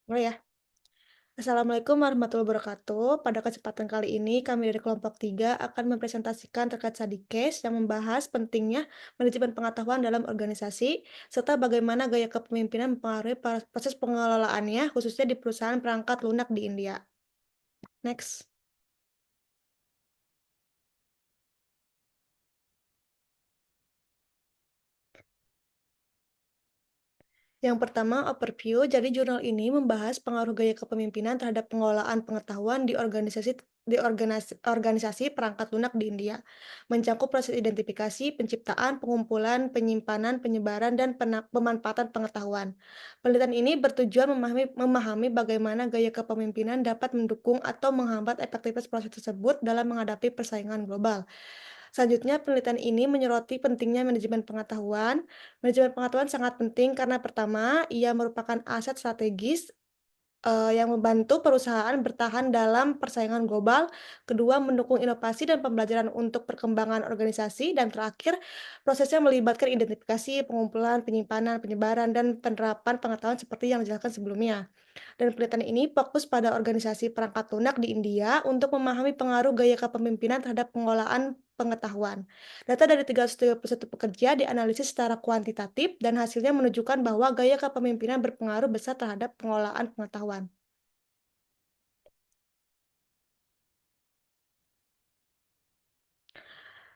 Oh ya, Assalamualaikum warahmatullahi wabarakatuh. Pada kesempatan kali ini, kami dari kelompok 3 akan mempresentasikan terkait study case yang membahas pentingnya manajemen pengetahuan dalam organisasi, serta bagaimana gaya kepemimpinan mempengaruhi proses pengelolaannya, khususnya di perusahaan perangkat lunak di India. Next. Yang pertama, overview. Jadi jurnal ini membahas pengaruh gaya kepemimpinan terhadap pengelolaan pengetahuan di organisasi perangkat lunak di India. Mencakup proses identifikasi, penciptaan, pengumpulan, penyimpanan, penyebaran, dan pemanfaatan pengetahuan. Penelitian ini bertujuan memahami bagaimana gaya kepemimpinan dapat mendukung atau menghambat efektivitas proses tersebut dalam menghadapi persaingan global. Selanjutnya, penelitian ini menyoroti pentingnya manajemen pengetahuan. Manajemen pengetahuan sangat penting karena pertama, ia merupakan aset strategis yang membantu perusahaan bertahan dalam persaingan global. Kedua, mendukung inovasi dan pembelajaran untuk perkembangan organisasi. Dan terakhir, prosesnya melibatkan identifikasi, pengumpulan, penyimpanan, penyebaran, dan penerapan pengetahuan seperti yang dijelaskan sebelumnya. Dan penelitian ini fokus pada organisasi perangkat lunak di India untuk memahami pengaruh gaya kepemimpinan terhadap pengelolaan pengetahuan. Data dari 331 pekerja dianalisis secara kuantitatif dan hasilnya menunjukkan bahwa gaya kepemimpinan berpengaruh besar terhadap pengelolaan pengetahuan.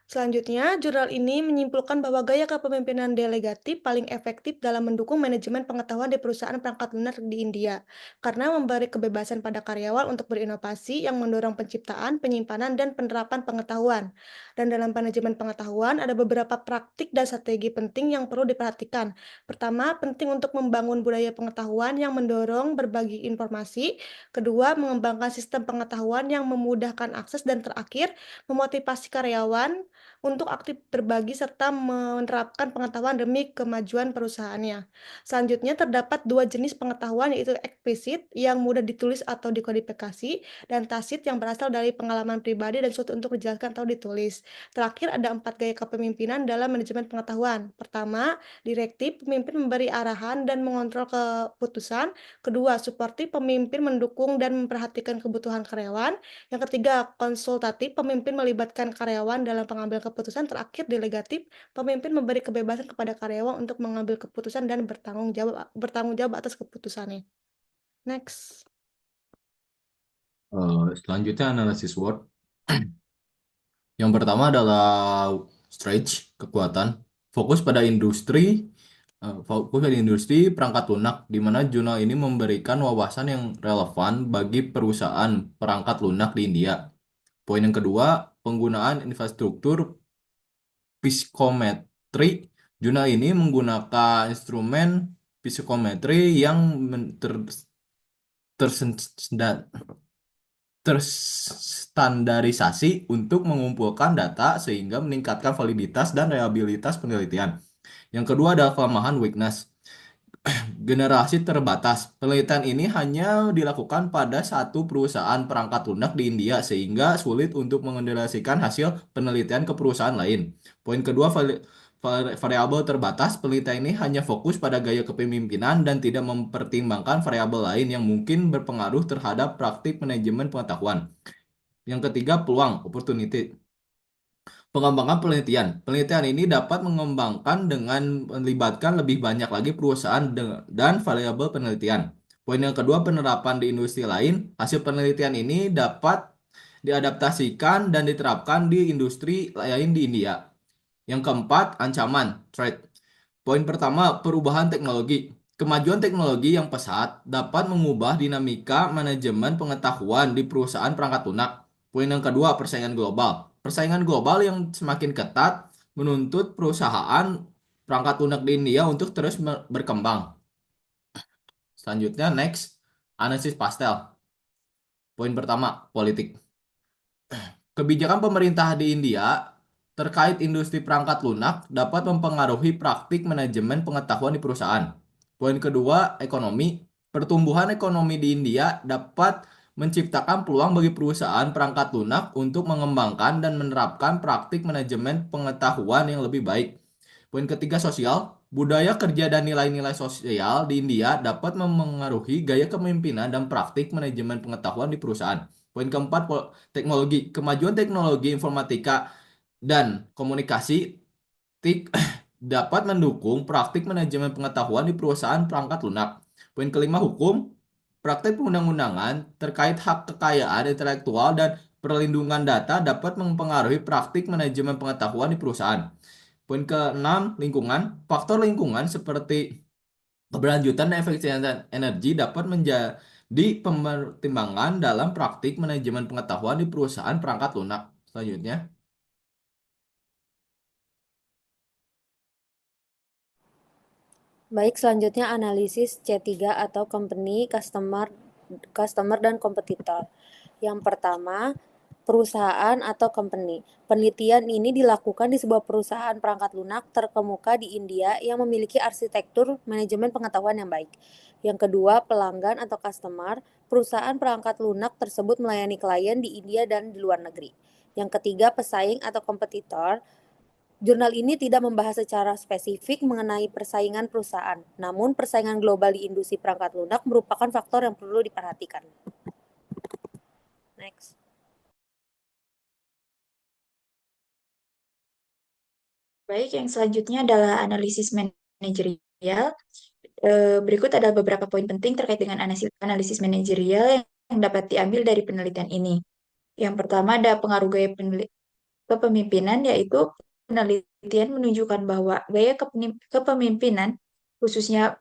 Selanjutnya, jurnal ini menyimpulkan bahwa gaya kepemimpinan delegatif paling efektif dalam mendukung manajemen pengetahuan di perusahaan perangkat lunak di India, karena memberi kebebasan pada karyawan untuk berinovasi yang mendorong penciptaan, penyimpanan, dan penerapan pengetahuan. Dan dalam manajemen pengetahuan, ada beberapa praktik dan strategi penting yang perlu diperhatikan. Pertama, penting untuk membangun budaya pengetahuan yang mendorong berbagi informasi. Kedua, mengembangkan sistem pengetahuan yang memudahkan akses. Dan terakhir, memotivasi karyawan untuk aktif berbagi serta menerapkan pengetahuan demi kemajuan perusahaannya. Selanjutnya terdapat dua jenis pengetahuan yaitu eksplisit yang mudah ditulis atau dikodifikasi dan tacit yang berasal dari pengalaman pribadi dan sulit untuk dijelaskan atau ditulis. Terakhir ada empat gaya kepemimpinan dalam manajemen pengetahuan. Pertama, direktif, pemimpin memberi arahan dan mengontrol keputusan. Kedua, suportif, pemimpin mendukung dan memperhatikan kebutuhan karyawan. Yang ketiga, konsultatif, pemimpin melibatkan karyawan dalam pengambilan keputusan. Terakhir, delegatif, pemimpin memberi kebebasan kepada karyawan untuk mengambil keputusan dan bertanggung jawab atas keputusannya. Next. Selanjutnya analisis SWOT. Yang pertama adalah stretch, kekuatan. Fokus pada industri perangkat lunak, di mana jurnal ini memberikan wawasan yang relevan bagi perusahaan perangkat lunak di India. Poin yang kedua, penggunaan infrastruktur psikometri. Jurnal ini menggunakan instrumen psikometri yang tersendat terstandarisasi untuk mengumpulkan data sehingga meningkatkan validitas dan reliabilitas penelitian. Yang kedua adalah kelemahan weakness. Generasi terbatas. Penelitian ini hanya dilakukan pada satu perusahaan perangkat lunak di India sehingga sulit untuk mengenerasikan hasil penelitian ke perusahaan lain. Poin kedua, variabel terbatas. Penelitian ini hanya fokus pada gaya kepemimpinan dan tidak mempertimbangkan variabel lain yang mungkin berpengaruh terhadap praktik manajemen pengetahuan. Yang ketiga, peluang, opportunity. Pengembangan penelitian. Penelitian ini dapat mengembangkan dengan melibatkan lebih banyak lagi perusahaan dan variabel penelitian. Poin yang kedua, penerapan di industri lain. Hasil penelitian ini dapat diadaptasikan dan diterapkan di industri lain di India. Yang keempat, ancaman, threat. Poin pertama, perubahan teknologi. Kemajuan teknologi yang pesat dapat mengubah dinamika manajemen pengetahuan di perusahaan perangkat lunak. Poin yang kedua, persaingan global. Persaingan global yang semakin ketat menuntut perusahaan perangkat lunak di India untuk terus berkembang. Selanjutnya, next, analisis pastel. Poin pertama, politik. Kebijakan pemerintah di India terkait industri perangkat lunak dapat mempengaruhi praktik manajemen pengetahuan di perusahaan. Poin kedua, ekonomi. Pertumbuhan ekonomi di India dapat menciptakan peluang bagi perusahaan perangkat lunak untuk mengembangkan dan menerapkan praktik manajemen pengetahuan yang lebih baik. Poin ketiga, sosial. Budaya kerja dan nilai-nilai sosial di India dapat memengaruhi gaya kepemimpinan dan praktik manajemen pengetahuan di perusahaan. Poin keempat, teknologi. Kemajuan teknologi informatika dan komunikasi TIK dapat mendukung praktik manajemen pengetahuan di perusahaan perangkat lunak. Poin kelima, hukum. Praktik perundang-undangan terkait hak kekayaan intelektual dan perlindungan data dapat mempengaruhi praktik manajemen pengetahuan di perusahaan. Poin keenam, lingkungan. Faktor lingkungan seperti keberlanjutan dan efisiensi energi dapat menjadi pertimbangan dalam praktik manajemen pengetahuan di perusahaan perangkat lunak. Selanjutnya. Baik, selanjutnya analisis C3 atau company, customer dan kompetitor. Yang pertama, perusahaan atau company. Penelitian ini dilakukan di sebuah perusahaan perangkat lunak terkemuka di India yang memiliki arsitektur manajemen pengetahuan yang baik. Yang kedua, pelanggan atau customer. Perusahaan perangkat lunak tersebut melayani klien di India dan di luar negeri. Yang ketiga, pesaing atau kompetitor. Jurnal ini tidak membahas secara spesifik mengenai persaingan perusahaan, namun persaingan global di industri perangkat lunak merupakan faktor yang perlu diperhatikan. Next. Baik, yang selanjutnya adalah analisis manajerial. Berikut adalah beberapa poin penting terkait dengan analisis manajerial yang dapat diambil dari penelitian ini. Yang pertama ada pengaruh gaya kepemimpinan, yaitu penelitian menunjukkan bahwa gaya kepemimpinan, khususnya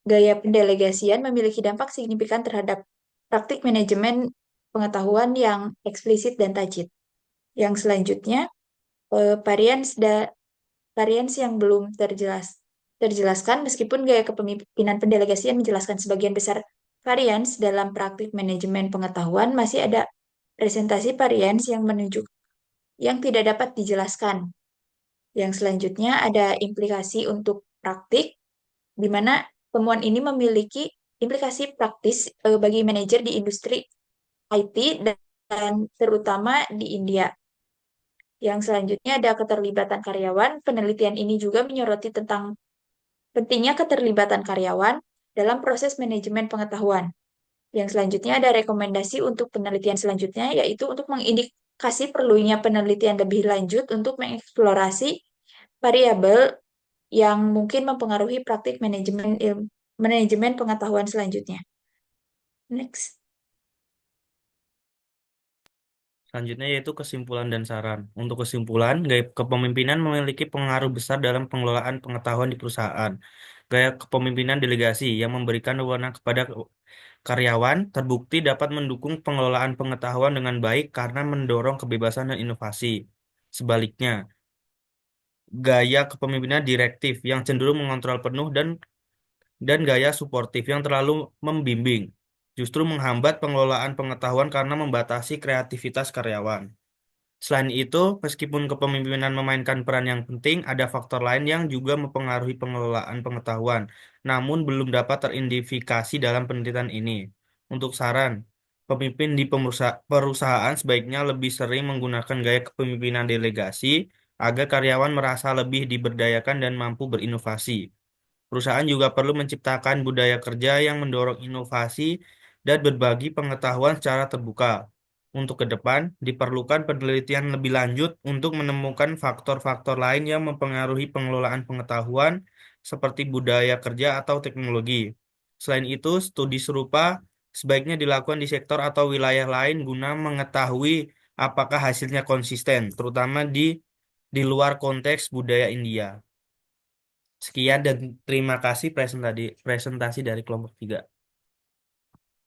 gaya pendelegasian, memiliki dampak signifikan terhadap praktik manajemen pengetahuan yang eksplisit dan tajam. Yang selanjutnya, varians yang belum terjelaskan, meskipun gaya kepemimpinan pendelegasian menjelaskan sebagian besar varians dalam praktik manajemen pengetahuan, masih ada presentasi varians yang tidak dapat dijelaskan. Yang selanjutnya ada implikasi untuk praktik, di mana temuan ini memiliki implikasi praktis bagi manajer di industri IT dan terutama di India. Yang selanjutnya ada keterlibatan karyawan. Penelitian ini juga menyoroti tentang pentingnya keterlibatan karyawan dalam proses manajemen pengetahuan. Yang selanjutnya ada rekomendasi untuk penelitian selanjutnya, yaitu untuk mengindikasi perlunya penelitian lebih lanjut untuk mengeksplorasi variabel yang mungkin mempengaruhi praktik manajemen pengetahuan selanjutnya. Next. Selanjutnya yaitu kesimpulan dan saran. Untuk kesimpulan, gaya kepemimpinan memiliki pengaruh besar dalam pengelolaan pengetahuan di perusahaan. Gaya kepemimpinan delegasi yang memberikan wewenang kepada karyawan terbukti dapat mendukung pengelolaan pengetahuan dengan baik karena mendorong kebebasan dan inovasi. Sebaliknya, gaya kepemimpinan direktif yang cenderung mengontrol penuh dan gaya suportif yang terlalu membimbing justru menghambat pengelolaan pengetahuan karena membatasi kreativitas karyawan. Selain itu, meskipun kepemimpinan memainkan peran yang penting, ada faktor lain yang juga mempengaruhi pengelolaan pengetahuan, namun belum dapat teridentifikasi dalam penelitian ini. Untuk saran, pemimpin di perusahaan sebaiknya lebih sering menggunakan gaya kepemimpinan delegasi agar karyawan merasa lebih diberdayakan dan mampu berinovasi. Perusahaan juga perlu menciptakan budaya kerja yang mendorong inovasi dan berbagi pengetahuan secara terbuka. Untuk ke depan, diperlukan penelitian lebih lanjut untuk menemukan faktor-faktor lain yang mempengaruhi pengelolaan pengetahuan, seperti budaya kerja atau teknologi. Selain itu, studi serupa sebaiknya dilakukan di sektor atau wilayah lain guna mengetahui apakah hasilnya konsisten, terutama di luar konteks budaya India. Sekian dan terima kasih presentasi dari kelompok 3.